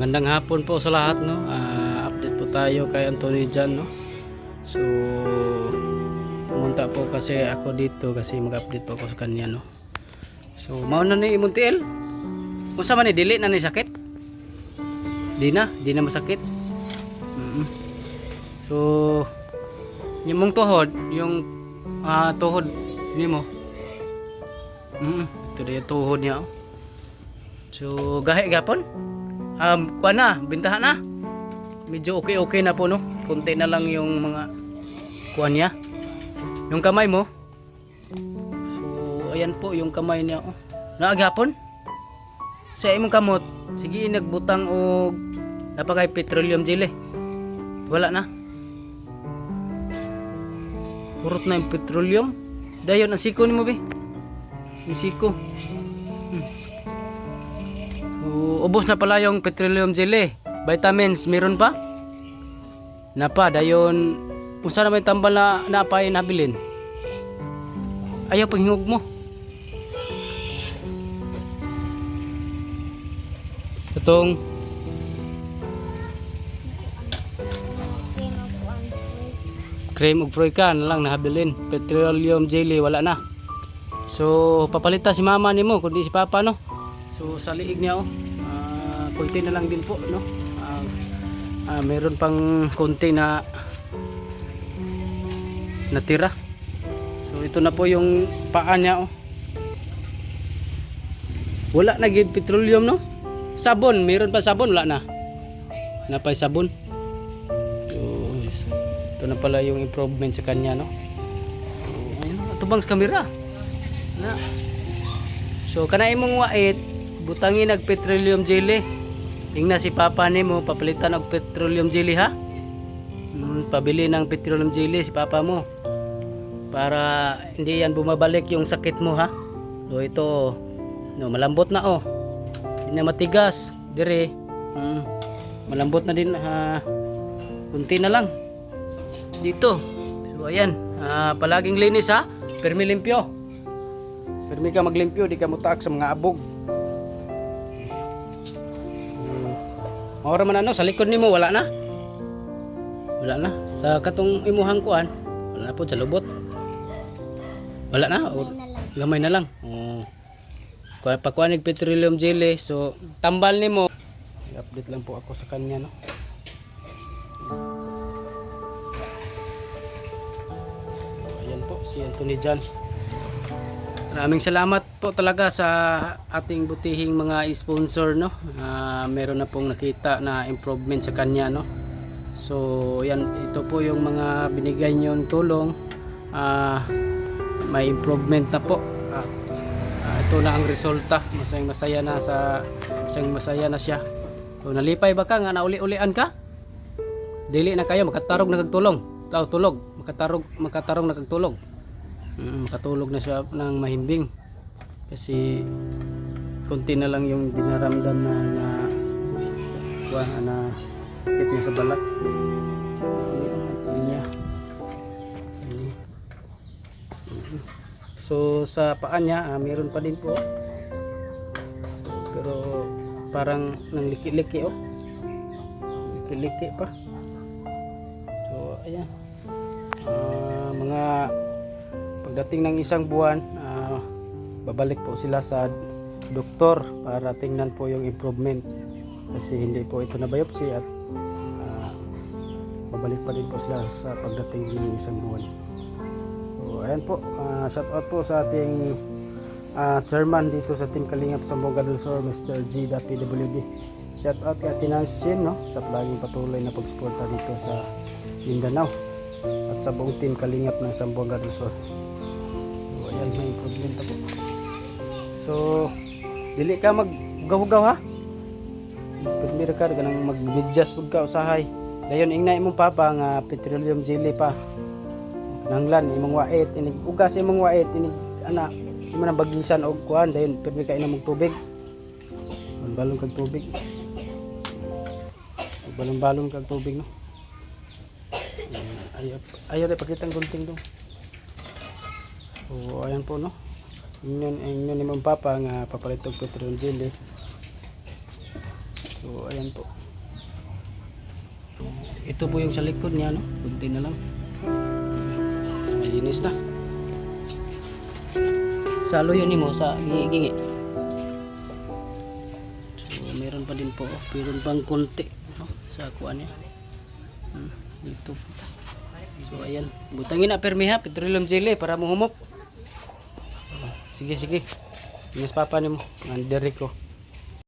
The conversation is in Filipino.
Magandang hapon po sa lahat, no. Update po tayo kay Anthony dyan, no. So pumunta po kasi ako dito kasi mag-update po ako sa kanya, no. So mauna ni Imuntiel. Kung sa man ni dili na ni sakit? Di na masakit. So yung mong tuhod, yung tuhod nimo. Ito na yung tuhod niya, oh. So gahi gapon. Kuha na, bintahan na. Medyo okay na po, no. Kunti na lang yung mga kuha niya. Yung kamay mo. So ayan po yung kamay niya, oh. Naagapon. Sa imong kamot, sige nagbutang og napakay petroleum jelly. Wala na. Urot na yung petroleum. Dayon ang siko nimo, be. Yung siko. Ubos na pala yung petroleum jelly. Vitamins, meron pa? Napa, dayon unsa na may tambal na napay nabilin? Ayaw panghingog mo. Itong cream ug froika na lang nahabilin. Petroleum jelly wala na. So papalitan si mama nimo kundi si papa, no. So sa liig niya, oh, konti na lang din po, no. Meron pang konti na natira. So ito na po yung paa niya, oh. Wala na gid petroleum, no. Sabon, meron pa sabon, wala na. Napay sabon. So ito na pala yung improvement sa kanya, no. So ayun, tubang sa kamera. Na. So kana imong wait butangin nag petroleum jelly. Tingnan si papa nimo papalitan og petroleum jelly, ha. Pabili ng petroleum jelly si papa mo para hindi yan bumabalik yung sakit mo, ha. So ito, no, malambot na, oh. Hindi na matigas dire. Malambot na din, kunti na lang dito. So ayan, palaging linis, ha. Permi limpyo. Permi ka maglimpyo, di ka mutaak sa mga abog. Ora man ano sa likod nimo wala na. Wala na sa katong imuhang kuan. Wala na po sa lubot. Wala na, gamay na lang. Pakuanig petroleum jelly. So tambal nimo. I-update lang po ako sa kanya, no. Ayan po si Anthony John. Maraming salamat po talaga sa ating butihing mga sponsor, no. Meron na pong nakita na improvement sa kanya, no. So yan, ito po yung mga binigay niyong tulong. May improvement na po. Ito na ang resulta. Masaya na siya. So nalipay ba ka nga nauli-ulian ka? Dili na kayo makatarog nagtulong. Tulog, makatarong nagtulog. Katulog na siya ng mahimbing kasi konti na lang yung dinaramdam na sakit niya sa balat. So sa paa niya meron pa din po, pero parang nang liki-liki, oh. Liki-liki pa. So ayan, mga pagdating ng isang buwan, babalik po sila sa doktor para tingnan po yung improvement kasi hindi po ito na biopsy at babalik pa din po sila sa pagdating ng isang buwan. So ayan po, shout out po sa ating chairman dito sa Team Kalingap Zamboanga del Sur, Mr. G.PWD. Shout out kay Tinance Chin, no, sa laging patuloy na pagsuporta dito sa Mindanao at sa buong Team Kalingap ng Zamboanga del Sur. Ayan, may improvement po. So dili ka maggaw-gaw, ha. Pagmira ka ganang magmedyas pud ka usahay. Dayon ingna imong papa nga petroleum jelly pa. Nanglan imong wait, inig ugas imong wait, inig ana imo na bagisan og kuan, dayon permi ka inom og tubig. Balong kag tubig. Balong kag tubig, no. Ayaw na pakitang gunting do. So ayan po, no. Inyon ni mong papa nga papalit og petroleum jelly. So ayan po. Ito po yung sa likod niya, no? Kunti na lang. Malinis na. Salo yun mo sa gingi-gingi. So meron pa din po. Meron pang konti, no? Sa kuan niya. Dito. So ayan. Butangin na permiha. Petroleum jelly para muhumop. Sige, sige. Inis papa ni mo. Ang diri ko.